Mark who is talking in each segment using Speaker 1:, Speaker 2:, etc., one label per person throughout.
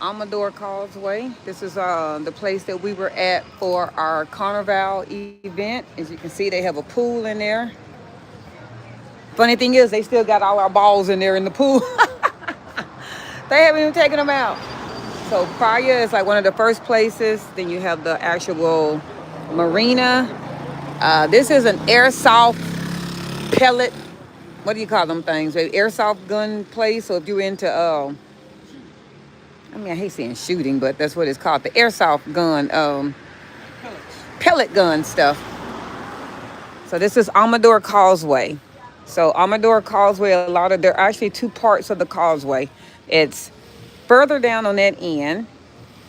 Speaker 1: Amador Causeway. This is the place that we were at for our Carnival event. As you can see, they have a pool in there. Funny thing is, they still got all our balls in there in the pool. They haven't even taken them out. So Praia is like one of the first places. Then you have the actual Marina. This is an airsoft pellet. What do you call them things? Airsoft gun place. So if you're into, I hate saying shooting, but that's what it's called. The airsoft gun, pellet gun stuff. So this is Amador Causeway. So Amador Causeway, there are actually two parts of the causeway. It's further down on that end.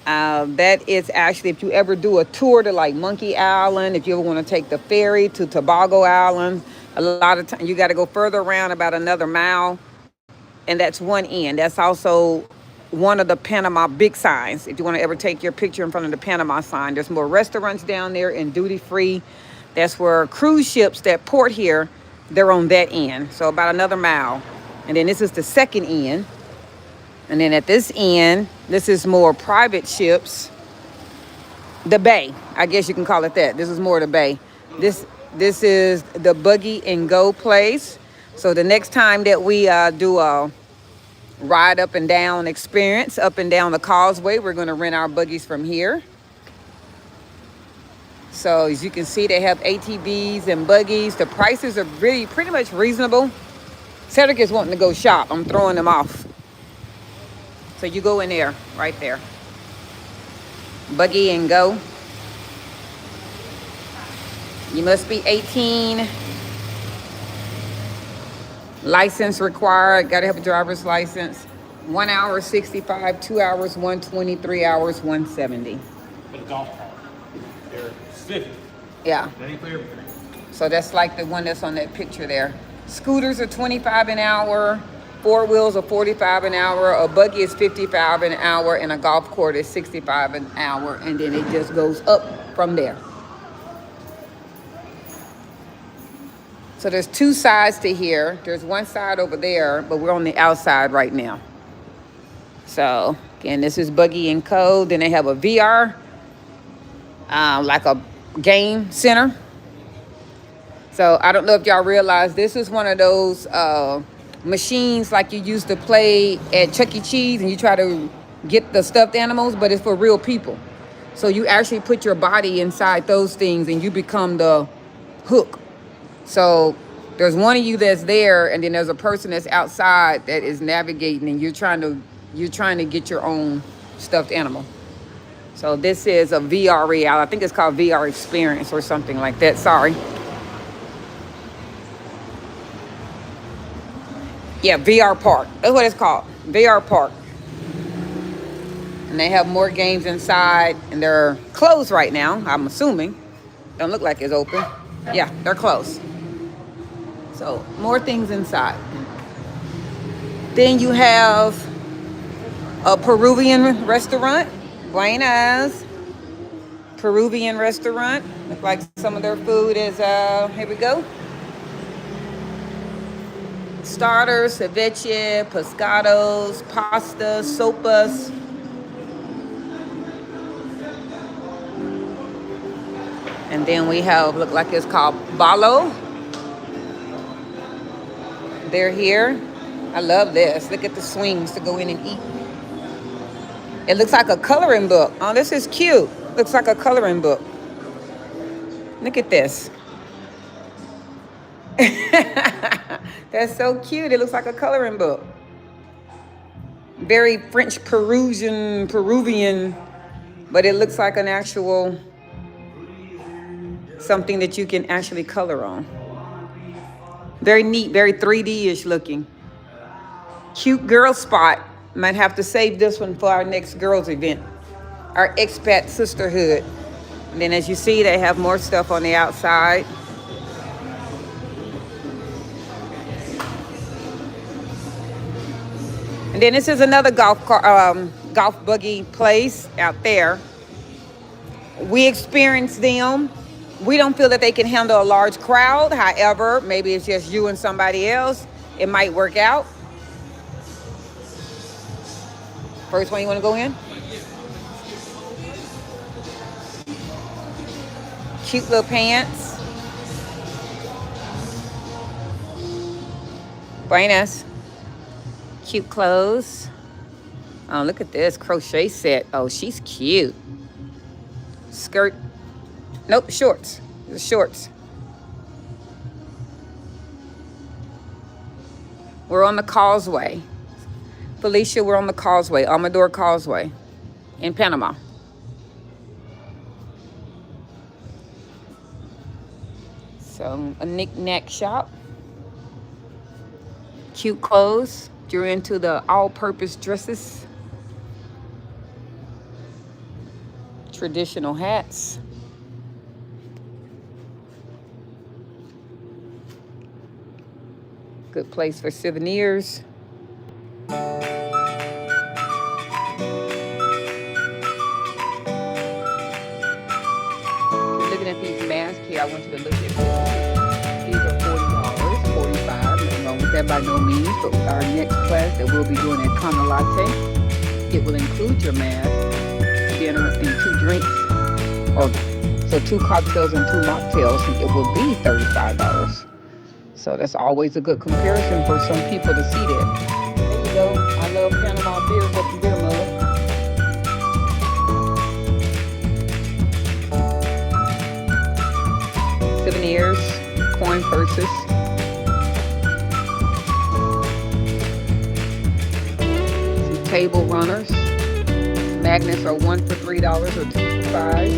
Speaker 1: That is actually, if you ever do a tour to like Monkey Island, if you ever want to take the ferry to Tobago Island, a lot of time you got to go further around about another mile. And that's one end. That's also one of the Panama big signs. If you want to ever take your picture in front of the Panama sign, there's more restaurants down there and duty free. That's where cruise ships that port here, they're on that end. So about another mile. And then this is the second end. And then at this end, this is more private ships. The bay, I guess you can call it that. This is more the bay. This is the Buggy and Go place. So the next time that we do a ride up and down experience, up and down the causeway, we're going to rent our buggies from here. So as you can see, they have ATVs and buggies. The prices are really pretty much reasonable. Cedric is wanting to go shop. I'm throwing them off. So you go in there, right there. Buggy and Go. You must be 18. License required. Got to have a driver's license. 1 hour 65, 2 hours 120, 3 hours 170.
Speaker 2: For the golf cart, they're specific.
Speaker 1: Yeah.
Speaker 2: That ain't for everything.
Speaker 1: So that's like the one that's on that picture there. Scooters are 25 an hour. 4 wheels are 45 an hour. A buggy is 55 an hour, and a golf cart is 65 an hour. And then it just goes up from there. So there's two sides to here. There's one side over there, but we're on the outside right now. So again, this is Buggy and Co. Then they have a VR, like a game center. So I don't know if y'all realize this is one of those machines like you used to play at Chuck E. Cheese and you try to get the stuffed animals, but it's for real people. So you actually put your body inside those things and you become the hook. So there's one of you that's there, and then there's a person that's outside that is navigating, and you're trying to get your own stuffed animal. So this is a VR reality. I think it's called VR experience or something like that. Sorry. Yeah, VR Park. That's what it's called. VR Park. And they have more games inside, and they're closed right now, I'm assuming. Don't look like it's open. Yeah, they're closed. So more things inside. Then you have a Peruvian restaurant. Buenas. Peruvian restaurant. Look like some of their food is, here we go. Starters, ceviche, pescados, pasta, sopas. And then we have, look like it's called Balo. They're here. I love this. Look at the swings to go in and eat. It looks like a coloring book. Oh, this is cute. Looks like a coloring book. Look at this. That's so cute. It looks like a coloring book. Very French Peruvian, but it looks like an actual something that you can actually color on. Very neat, very 3D-ish looking. Cute girl spot. Might have to save this one for our next girls event. Our expat sisterhood. And then as you see, they have more stuff on the outside. And then this is another golf buggy place out there. We experienced them. We don't feel that they can handle a large crowd. However, maybe it's just you and somebody else. It might work out. First one you want to go in? Cute little pants. Buenas. Cute clothes. Oh, look at this crochet set. Oh, she's cute. Skirt. Nope, shorts. The shorts. We're on the Causeway. Felicia, we're on the Causeway, Amador Causeway in Panama. So, a knick-knack shop. Cute clothes. You're into the all-purpose dresses. Traditional hats. Good place for souvenirs. Looking at these masks here, I want you to look at them. These are $40, $45. Nothing wrong with that by no means. But with our next class that we'll be doing at Cana Latte, it will include your mask, dinner, and 2 drinks. So 2 cocktails and 2 mocktails, and it will be $35. So that's always a good comparison for some people to see that. There you go. I love Panama beer. What's the beer mug? Souvenirs, coin purses. Some table runners. Magnets are 1 for $3 or 2 for $5.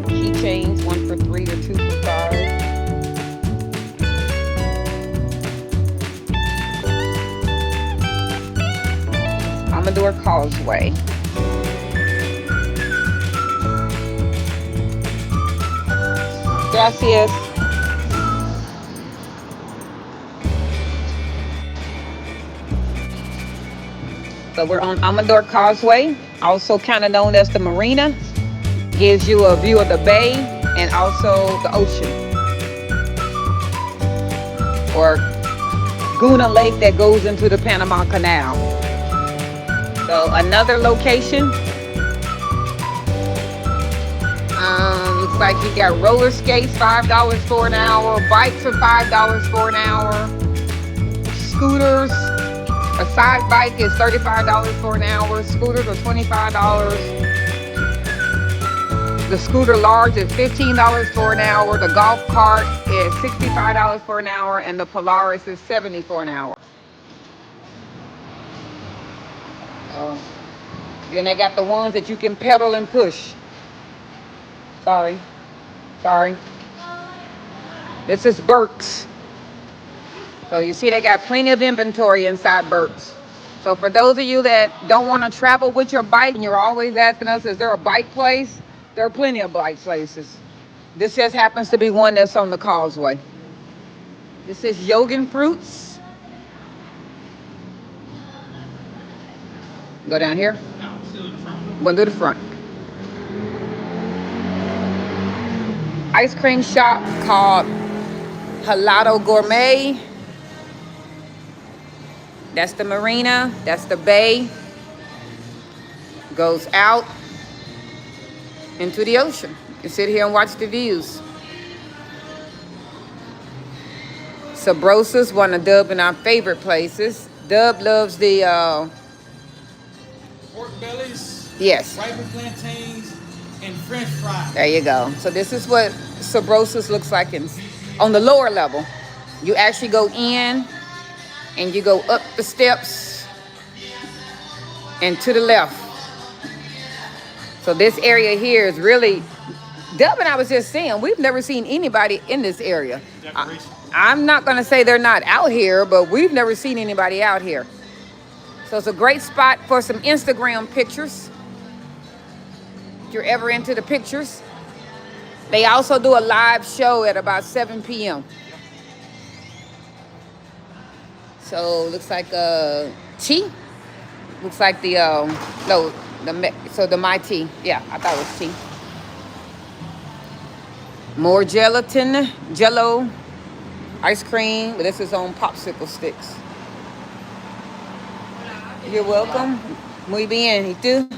Speaker 1: Keychains, 1 for $3 or 2 for $5. Amador Causeway. Gracias. So we're on Amador Causeway, also kind of known as the Marina. Gives you a view of the bay and also the ocean. Or Guna Lake that goes into the Panama Canal. So another location. Looks like you got roller skates, $5 for an hour. Bikes are $5 for an hour. Scooters, a side bike is $35 for an hour. Scooters are $25. The scooter large is $15 for an hour. The golf cart is $65 for an hour. And the Polaris is $70 for an hour. Then they got the ones that you can pedal and push. Sorry. This is Burke's. So you see they got plenty of inventory inside Burke's. So for those of you that don't want to travel with your bike and you're always asking us, is there a bike place? There are plenty of bike places. This just happens to be one that's on the Causeway. This is Yogan Fruits. Go down here. One to the front. Ice cream shop called Helado Gourmet. That's the Marina. That's the bay. Goes out into the ocean. You can sit here and watch the views. Sabrosa's one of Dub and our favorite places. Dub loves the
Speaker 2: Pork bellies.
Speaker 1: Yes.
Speaker 2: Ripened plantains and French fries.
Speaker 1: There you go. So this is what Sabrosa's looks like on the lower level. You actually go in and you go up the steps and to the left. So this area here is really, Dub and I was just saying, we've never seen anybody in this area. I'm not going to say they're not out here, but we've never seen anybody out here. So it's a great spot for some Instagram pictures. If you're ever into the pictures. They also do a live show at about 7 p.m. So looks like tea. Looks like the my tea. Yeah, I thought it was tea. More gelatin, Jello, ice cream, but this is on popsicle sticks. You're welcome. Muy bien. ¿Y tú?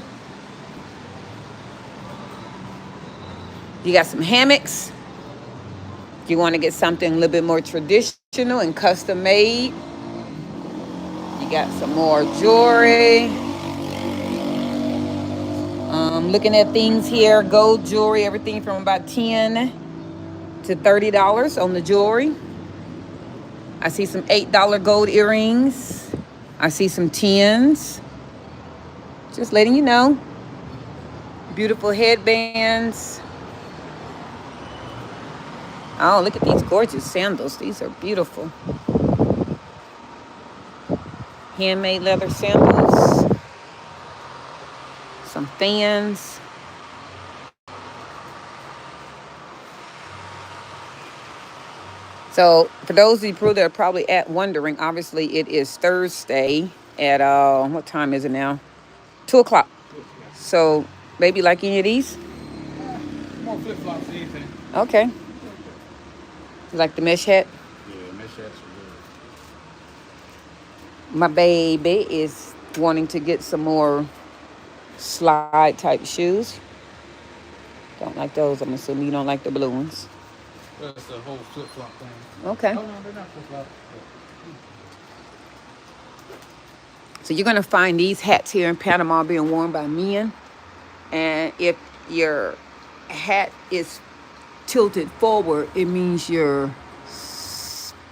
Speaker 1: You got some hammocks. You want to get something a little bit more traditional and custom made. You got some more jewelry. Looking at things here, gold jewelry, everything from about $10 to $30 on the jewelry. I see some $8 gold earrings. I see some 10s. Just letting you know. Beautiful headbands. Oh, look at these gorgeous sandals. These are beautiful. Handmade leather sandals. Some fans. So for those of you that are probably wondering, obviously it is Thursday at, what time is it now? 2 o'clock. So maybe like any of these?
Speaker 2: More flip-flops than anything.
Speaker 1: Okay. You like the mesh hat?
Speaker 2: Yeah, mesh hats are good.
Speaker 1: My baby is wanting to get some more slide type shoes. Don't like those. I'm assuming you don't like the blue ones.
Speaker 2: That's the whole flip-flop thing.
Speaker 1: Okay.
Speaker 2: Oh, no, they're not flip-flops.
Speaker 1: So you're going to find these hats here in Panama being worn by men. And if your hat is tilted forward, it means you're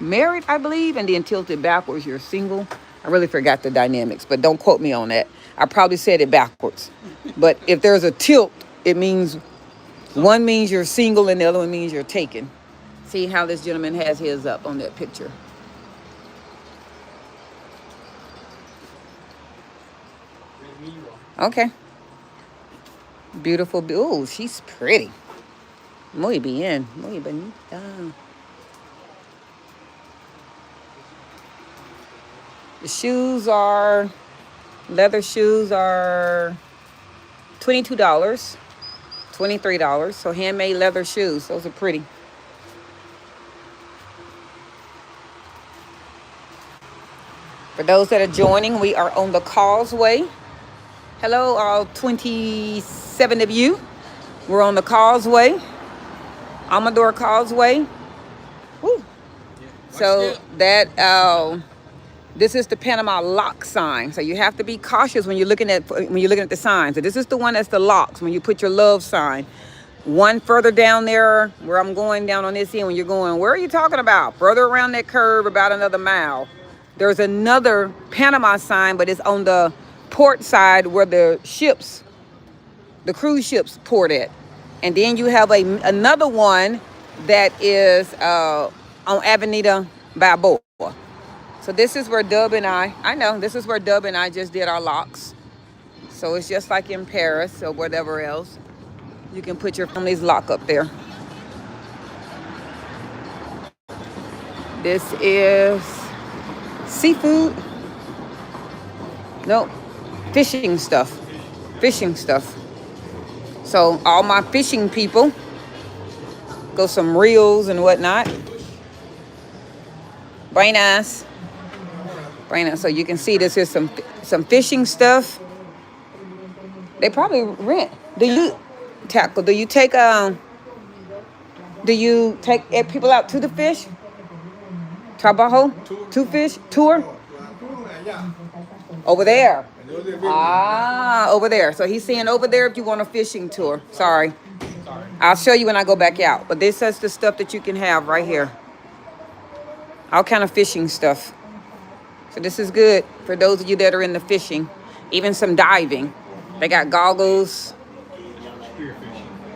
Speaker 1: married, I believe. And then tilted backwards, you're single. I really forgot the dynamics, but don't quote me on that. I probably said it backwards. But if there's a tilt, it means one means you're single and the other one means you're taken. See how this gentleman has his up on that picture. Okay. Beautiful. Oh, she's pretty. Muy bien. Muy bonita. The shoes are, leather shoes are $22, $23. So handmade leather shoes. Those are pretty. For those that are joining, we are on the Causeway. Hello, all 27 of you. We're on the Causeway, Amador Causeway. Woo.
Speaker 2: Yeah.
Speaker 1: So that this is the Panama lock sign. So you have to be cautious when you're looking at the signs. So this is the one that's the locks when you put your love sign. One further down there where I'm going down on this end when you're going, where are you talking about? Further around that curve about another mile. There's another Panama sign, but it's on the port side where the cruise ships port at. And then you have another one that is on Avenida Balboa. So this is where Dub and I just did our locks. So it's just like in Paris or whatever else. You can put your family's lock up there. This is seafood. No, fishing stuff. So all my fishing people, go some reels and whatnot. Very nice. So you can see this is some fishing stuff. They probably rent. Do you take people out to the fish? Trabajo? To fish? Tour? Over there. Over there. So he's saying over there if you want a fishing tour. Sorry. I'll show you when I go back out. But this is the stuff that you can have right here. All kind of fishing stuff. So this is good for those of you that are in the fishing. Even some diving. They got goggles.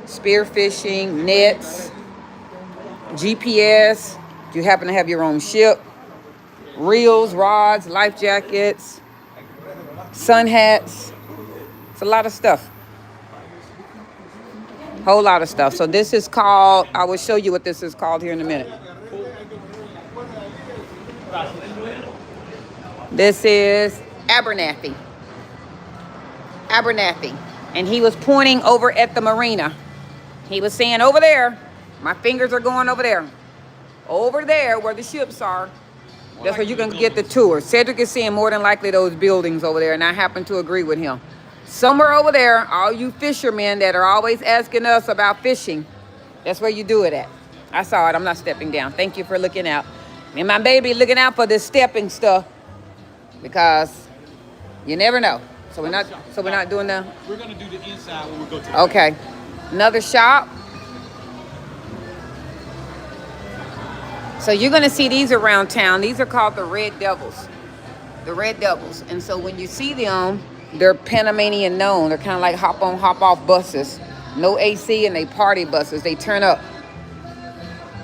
Speaker 1: Spear fishing, nets, GPS. If you happen to have your own ship. Reels, rods, life jackets, sun hats. It's a lot of stuff. Whole lot of stuff. So this is called, I will show you what this is called here in a minute. This is Abernathy. And he was pointing over at the Marina. He was saying over there, my fingers are going over there. Over there where the ships are. That's where you can get the tour. Cedric is seeing more than likely those buildings over there, and I happen to agree with him. Somewhere over there, all you fishermen that are always asking us about fishing, that's where you do it at. I saw it. I'm not stepping down. Thank you for looking out. Me and my baby looking out for this stepping stuff because you never know. So we're not doing the.
Speaker 2: We're gonna do the inside when we go to the
Speaker 1: Okay. Another shop. So you're gonna see these around town. These are called the Red Devils. The Red Devils. And so when you see them, they're Panamanian known. They're kind of like hop on, hop off buses. No AC and they party buses. They turn up.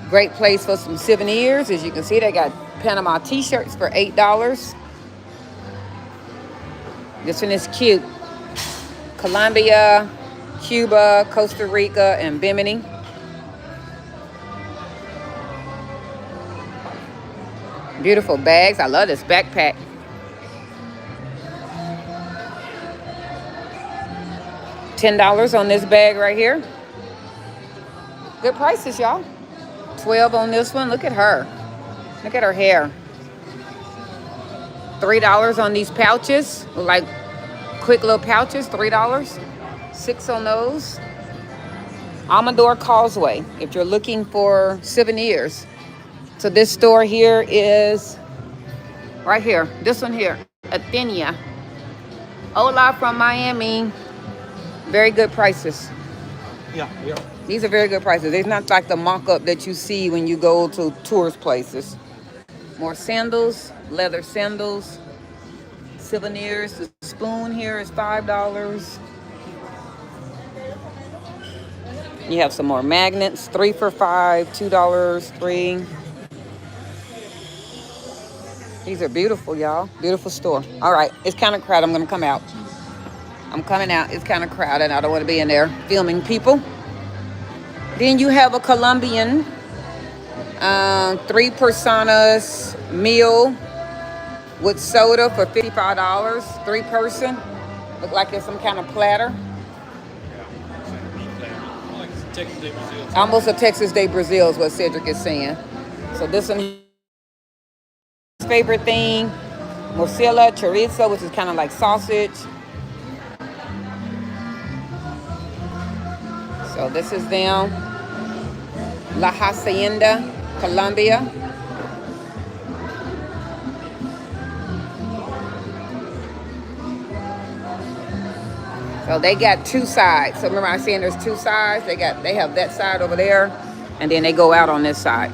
Speaker 1: Great place for some souvenirs. As you can see, they got Panama t-shirts for $8. This one is cute. Colombia, Cuba, Costa Rica, and Bimini. Beautiful bags. I love this backpack. $10 on this bag right here. Good prices, y'all. $12 on this one. Look at her. Look at her hair. $3 on these pouches. Like quick little pouches, $3. $6 on those. Amador Causeway, if you're looking for souvenirs. So this store here is right here. This one here, Athenia. Hola from Miami. Very good prices.
Speaker 2: Yeah.
Speaker 1: These are very good prices. It's not like the mock-up that you see when you go to tourist places. More sandals, leather sandals, souvenirs. The spoon here is $5. You have some more magnets, 3 for $5, $2, 3. These are beautiful, y'all. Beautiful store. All right, it's kind of crowded. I'm gonna come out. I'm coming out. It's kind of crowded. I don't want to be in there filming people. Then you have a Colombian 3 personas meal with soda for $55. 3 person. Look like it's some kind of platter. Almost a Texas Day Brazil is what Cedric is saying. So this one, his favorite thing, morcilla, chorizo, which is kind of like sausage. So this is them. La Hacienda, Colombia. So they got 2 sides. So remember I was saying there's 2 sides. They have that side over there, and then they go out on this side.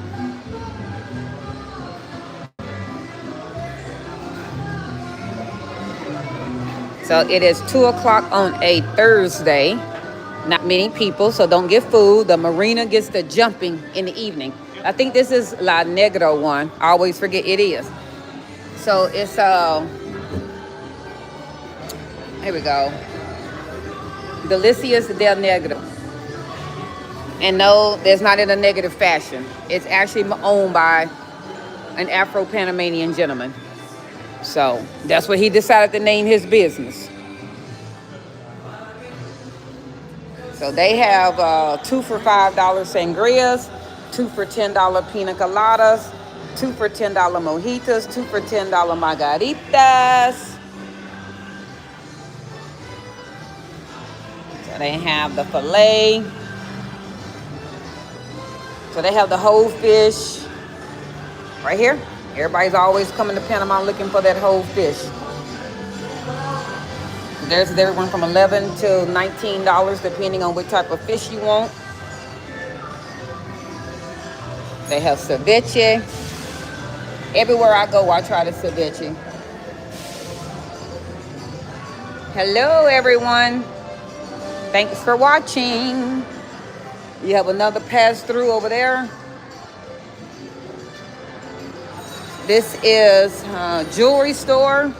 Speaker 1: So it is 2 o'clock on a Thursday. Not many people, so don't get food. The Marina gets the jumping in the evening. I think this is La Negra one. I always forget it is. So it's here we go. Delicias del Negro. And no, that's not in a negative fashion. It's actually owned by an Afro-Panamanian gentleman. So that's what he decided to name his business. So they have 2 for $5 sangrias, 2 for $10 pina coladas, 2 for $10 mojitos, 2 for $10 margaritas. So they have the filet. So they have the whole fish right here. Everybody's always coming to Panama looking for that whole fish. There's everyone from $11 to $19 depending on what type of fish you want. They have ceviche. Everywhere I go, I try the ceviche. Hello, everyone. Thanks for watching. You have another pass-through over there. This is a jewelry store.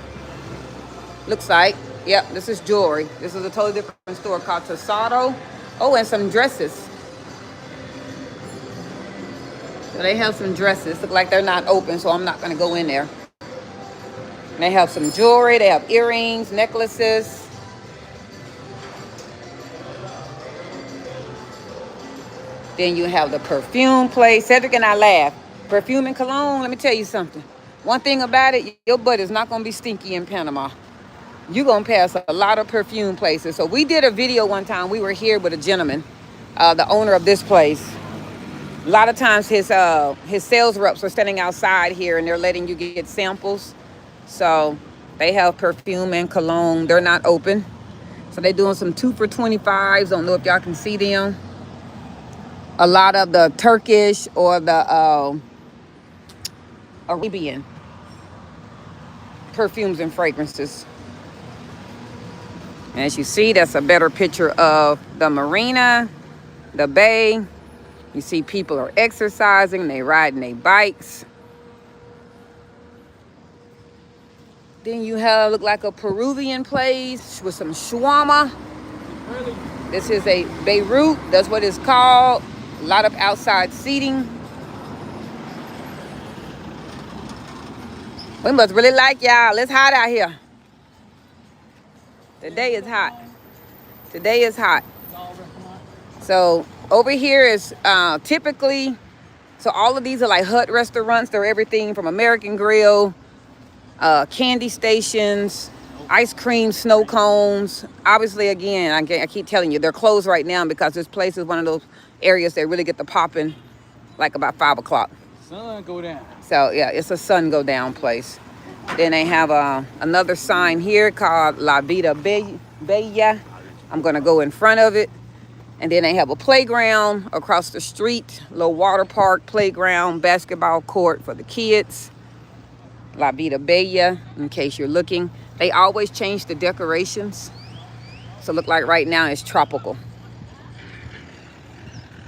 Speaker 1: Looks like. Yep, this is jewelry. This is a totally different store called Tesoro. Oh, and some dresses. So they have some dresses. Look like they're not open, so I'm not going to go in there. They have some jewelry. They have earrings, necklaces. Then you have the perfume place. Cedric and I laugh. Perfume and cologne, let me tell you something. One thing about it, your butt is not gonna be stinky in Panama. You're gonna pass a lot of perfume places. So we did a video one time. We were here with a gentleman, the owner of this place. A lot of times his sales reps are standing outside here and they're letting you get samples. So they have perfume and cologne. They're not open. So they're doing some 2 for $25s. Don't know if y'all can see them. A lot of the Turkish or the Arabian perfumes and fragrances. And as you see, that's a better picture of the marina, the bay. You see people are exercising, they riding their bikes. Then you have, look like a Peruvian place with some shawarma. This is a Beirut, that's what it's called. A lot of outside seating. We must really like y'all. It's hot out here. Today is hot. Today is hot. So over here is typically, so all of these are like hut restaurants. They're everything from American Grill, candy stations, ice cream, snow cones. Obviously, again, I keep telling you, they're closed right now because this place is one of those areas that really get the popping like about 5 o'clock.
Speaker 2: Sun go down.
Speaker 1: So yeah, it's a sun go down place. Then they have another sign here called La Vida Bella. I'm gonna go in front of it. And then they have a playground across the street, little water park, playground, basketball court for the kids. La Vida Bella, in case you're looking. They always change the decorations. So look like right now it's tropical.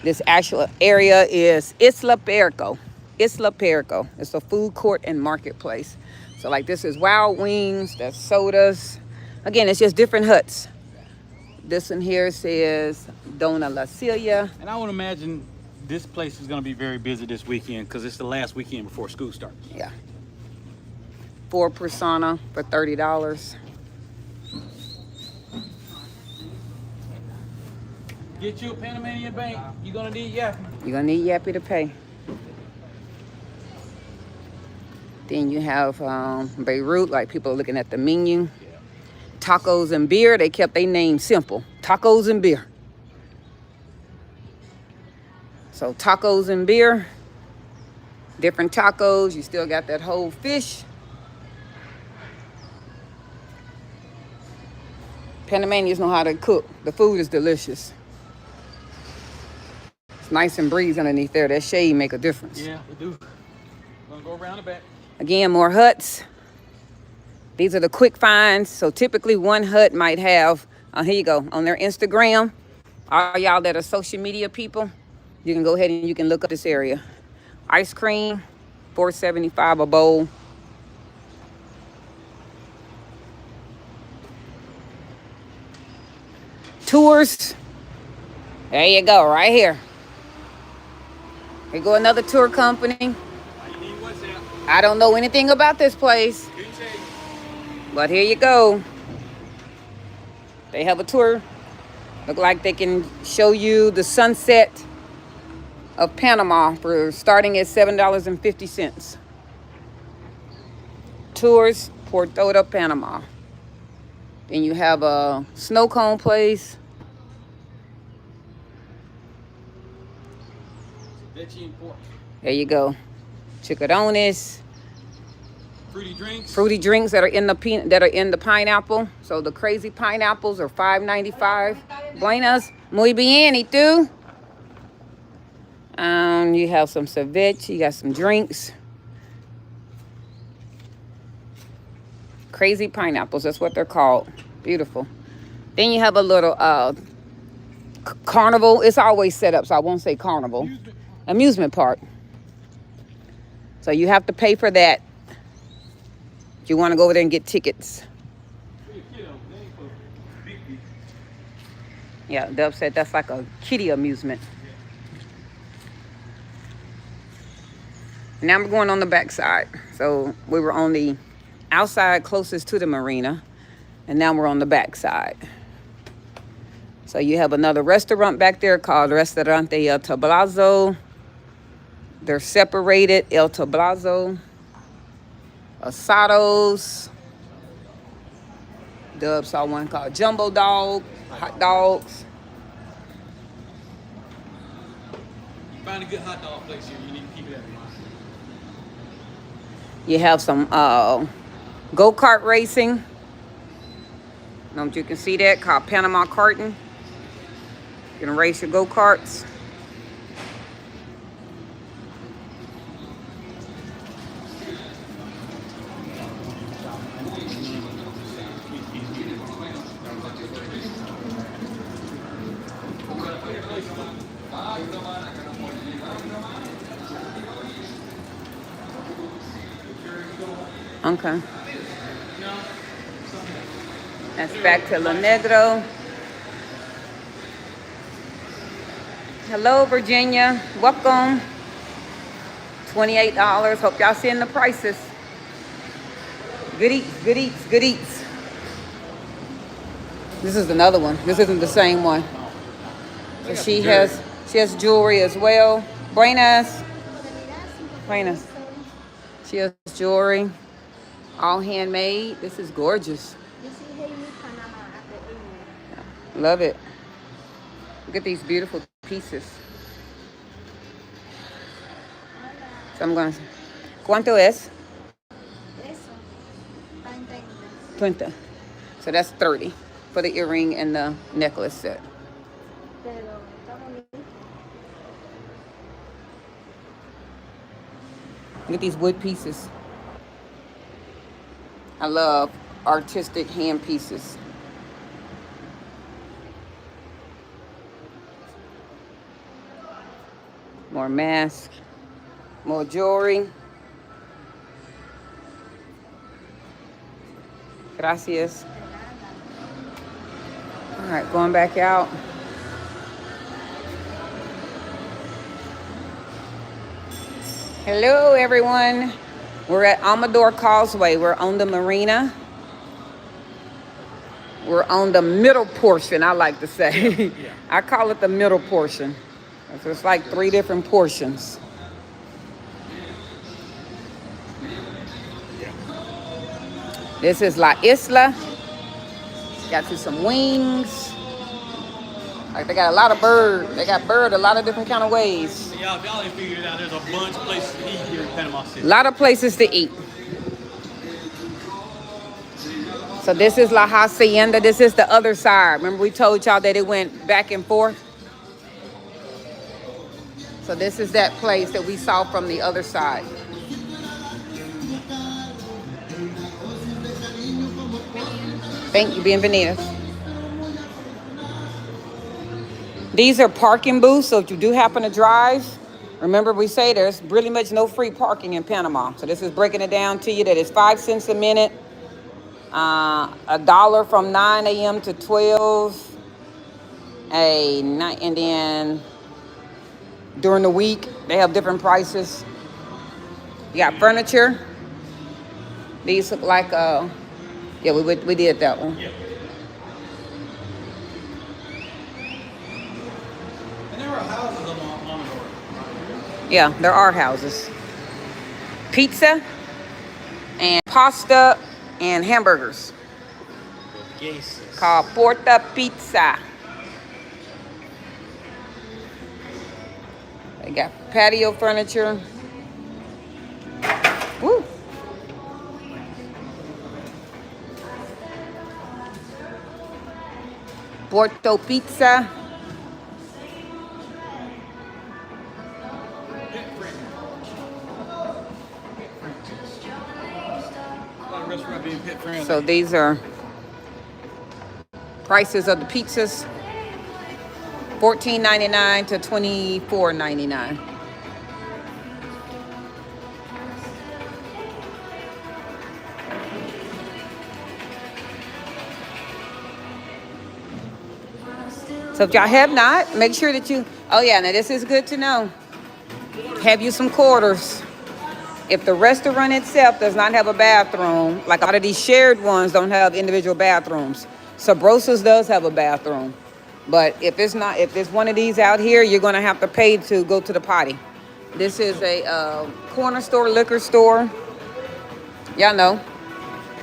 Speaker 1: This actual area is Isla Perico. Isla Perico. It's a food court and marketplace. So like this is Wild Wings, that's sodas. Again, it's just different huts. This one here says Dona La Celia.
Speaker 2: And I would imagine this place is going to be very busy this weekend because it's the last weekend before school starts.
Speaker 1: Yeah. 4 persona for $30.
Speaker 2: Get you a Panamanian bank. You're going to need Yappy.
Speaker 1: You're going to need Yappy to pay. Then you have Beirut, like people are looking at the menu. Tacos and beer, they kept their name simple. Tacos and beer. So tacos and beer, different tacos. You still got that whole fish. Panamanians know how to cook. The food is delicious. It's nice and breeze underneath there. That shade make a difference.
Speaker 2: Yeah, we do. We're gonna go around the back.
Speaker 1: Again, more huts. These are the quick finds. So typically one hut might have, here you go, on their Instagram. All y'all that are social media people, you can go ahead and you can look up this area. Ice cream, $4.75 a bowl. Tours. There you go, right here. Here go another tour company. I don't know anything about this place. But here you go. They have a tour. Look like they can show you the sunset of Panama for starting at $7.50. Tours, Puerto Panama. Then you have a snow cone place. There you go. Chicharrones. Fruity drinks that are in the pineapple. So the crazy pineapples are $5.95. Buenas, muy bien, ¿y tú? You have some ceviche. You got some drinks. Crazy pineapples. That's what they're called. Beautiful. Then you have a little carnival. It's always set up, so I won't say carnival. Amusement park. So you have to pay for that. You want to go over there and get tickets. Yeah, Dub said that's like a kiddie amusement. Now we're going on the back side. So we were on the outside closest to the marina, and now we're on the back side. So you have another restaurant back there called Restaurante El Tablazo. They're separated, El Tablazo. asados. Dub saw one called Jumbo Dog, hot dogs.
Speaker 2: Find a good hot dog place here. You need to keep it in mind.
Speaker 1: You have some go-kart racing. I don't know if you can see that, called Panama karting. You can race your go-karts. Okay. That's back to La Negro. Hello, Virginia. Welcome. $28. Hope y'all seeing the prices. Good eats, good eats, good eats. This is another one. This isn't the same one. So she has jewelry as well. Buenas. Buenas. She has jewelry. All handmade. This is gorgeous. Love it. Look at these beautiful pieces. So I'm going to... ¿Cuánto es? 20. So that's 30 for the earring and the necklace set. Look at these wood pieces. I love artistic hand pieces. More masks, more jewelry. Gracias. All right, going back out. Hello, everyone. We're at Amador Causeway. We're on the Marina. We're on the middle portion, I like to say. Yeah. I call it the middle portion. So it's like 3 different portions. This is La Isla. Got you some wings. Like they got a lot of bird. They got bird a lot of different kind of ways.
Speaker 2: Yeah, if y'all ain't figured it out, there's a bunch of places to eat here in Panama City.
Speaker 1: A lot of places to eat. So this is La Hacienda. This is the other side. Remember we told y'all that it went back and forth? So this is that place that we saw from the other side. Thank you, bienvenidos. These are parking booths, so if you do happen to drive, remember we say there's really much no free parking in Panama. So this is breaking it down to you that it's 5 cents a minute, $1 from 9 a.m. to 12, and then during the week they have different prices. You got furniture. These look like yeah, we did that one.
Speaker 2: Yeah. And there are houses on Amador.
Speaker 1: Yeah, there are houses. Pizza and pasta and hamburgers.
Speaker 2: Jesus.
Speaker 1: Called Porta Pizza. They got patio furniture. Woo. Porto Pizza. So these are prices of the pizzas. $14.99 to $24.99. So if y'all have not, make sure that you, oh yeah, now this is good to know. Have you some quarters. If the restaurant itself does not have a bathroom, like a lot of these shared ones don't have individual bathrooms. Sabrosa's does have a bathroom. But if it's not, if there's one of these out here, you're gonna have to pay to go to the potty. This is a corner store, liquor store. Y'all know.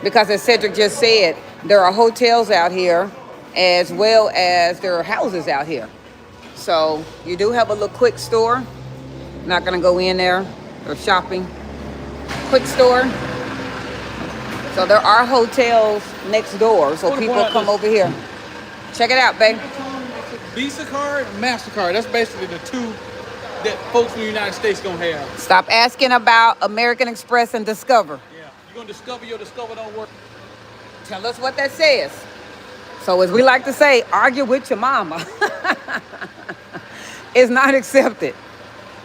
Speaker 1: Because as Cedric just said, there are hotels out here as well as there are houses out here. So you do have a little quick store. Not gonna go in there or shopping. Quick store. So there are hotels next door. So people come over here. Check it out, babe.
Speaker 2: Visa card, MasterCard. That's basically the two that folks in the United States gonna have.
Speaker 1: Stop asking about American Express and Discover.
Speaker 2: Yeah, you're gonna discover your Discover don't work.
Speaker 1: Tell us what that says. So as we like to say, argue with your mama. It's not accepted.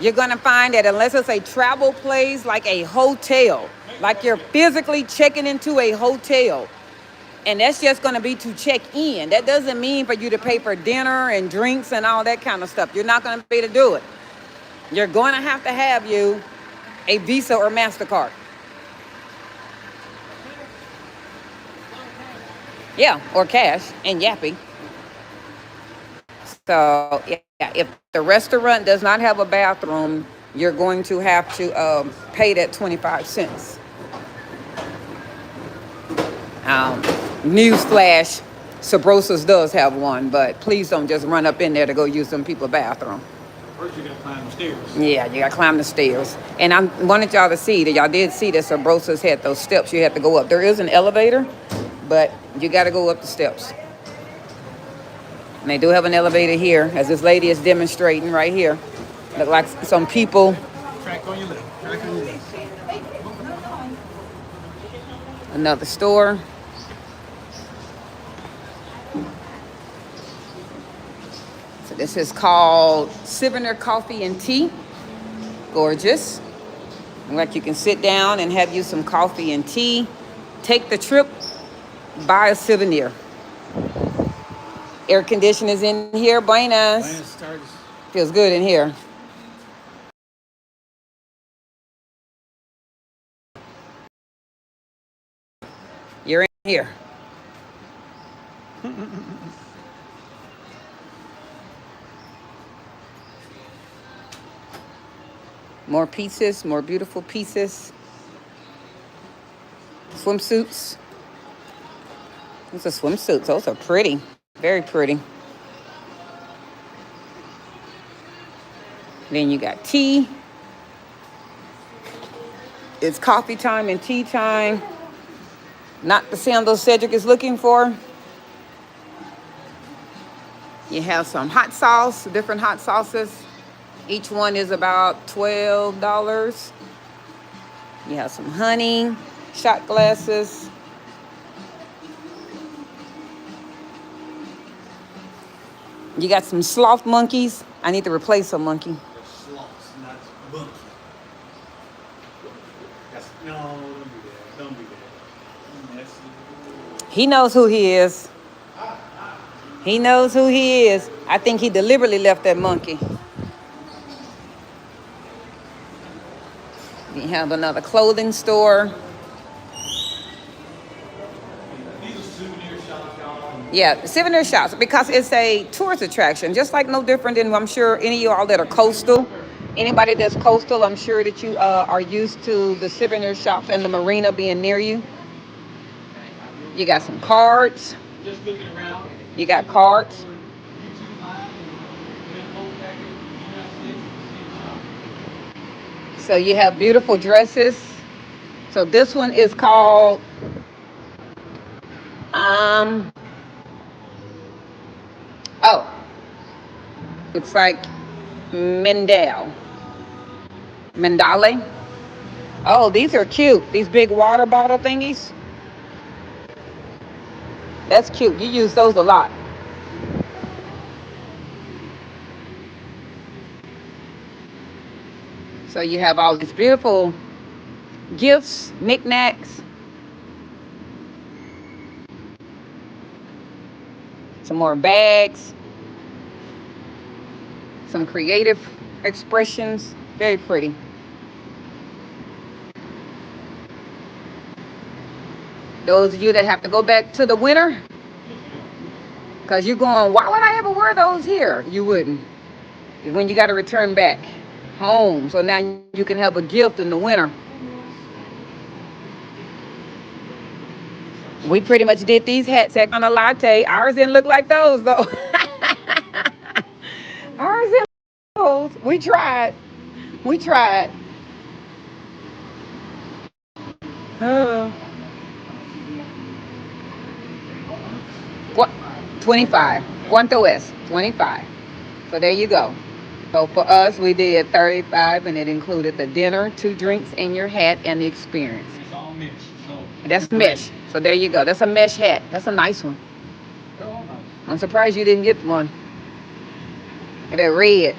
Speaker 1: You're gonna find that unless it's a travel place like a hotel, like you're physically checking into a hotel, and that's just gonna be to check in. That doesn't mean for you to pay for dinner and drinks and all that kind of stuff. You're not gonna be able to do it. You're going to have you a Visa or MasterCard. Yeah, or cash and Yappy. So, yeah, if the restaurant does not have a bathroom, you're going to have to pay that 25 cents. Newsflash, Sabrosa's does have one, but please don't just run up in there to go use some people's bathroom.
Speaker 2: First, you gotta climb the stairs.
Speaker 1: Yeah, you gotta climb the stairs. And I wanted y'all to see that y'all did see that Sabrosa's had those steps you had to go up. There is an elevator, but you gotta go up the steps. And they do have an elevator here, as this lady is demonstrating right here. Look like some people.
Speaker 2: Track on your left. Track on your left.
Speaker 1: Another store. So this is called Souvenir Coffee and Tea. Gorgeous. Like you can sit down and have you some coffee and tea. Take the trip, buy a souvenir. Air conditioning is in here, buenas. Feels good in here. You're in here. More pieces, more beautiful pieces. Swimsuits. Those are swimsuits. Those are pretty. Very pretty. Then you got tea. It's coffee time and tea time. Not the sandals Cedric is looking for. You have some hot sauce, different hot sauces. Each one is about $12. You have some honey, shot glasses. You got some sloth monkeys. I need to replace a monkey.
Speaker 2: They're sloths, not monkeys. No, don't do that. Don't do that.
Speaker 1: He knows who he is. He knows who he is. I think he deliberately left that monkey. We have another clothing store. Yeah, souvenir shops, because it's a tourist attraction, just like no different than, I'm sure, any of y'all that are coastal. Anybody that's coastal, I'm sure that you are used to the souvenir shops and the marina being near you. You got some cards.
Speaker 2: Just looking around.
Speaker 1: You got cards. So you have beautiful dresses. So this one is called it's like Mandale. Oh, these are cute. These big water bottle thingies. That's cute. You use those a lot. So you have all these beautiful gifts, knickknacks. Some more bags. Some creative expressions. Very pretty. Those of you that have to go back to the winter, because you're going, why would I ever wear those here? You wouldn't. When you got to return back home. So now you can have a gift in the winter. We pretty much did these hats at on a latte. Ours didn't look like those though. Ours didn't look like those. We tried. We tried. Uh, what? 25. Cuánto es? 25. So there you go. So for us, we did 35, and it included the dinner, 2 drinks, and your hat, and the experience.
Speaker 2: It's all mesh. So
Speaker 1: That's mesh. So there you go. That's a mesh hat. That's a nice one.
Speaker 2: they're all nice.
Speaker 1: I'm surprised you didn't get one. They're red.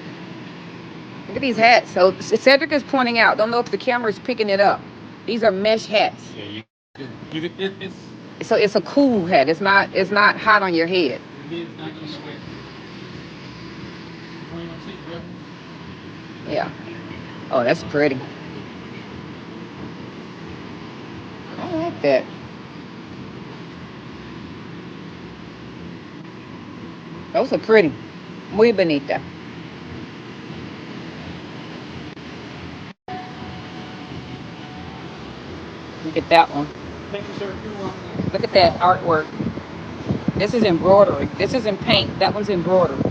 Speaker 1: Look at these hats. So Cedric is pointing out. Don't know if the camera is picking it up. These are mesh hats.
Speaker 2: Yeah, it's
Speaker 1: So it's a cool hat. It's not. It's not hot on your head.
Speaker 2: it's not gonna sweat. 21 seat, bro.
Speaker 1: Yeah. Oh, that's pretty. I like that. Those are pretty. Muy bonita. Look at that one.
Speaker 2: Thank you, sir. You're welcome.
Speaker 1: Look at that artwork. This is embroidery. This isn't paint. That one's embroidery.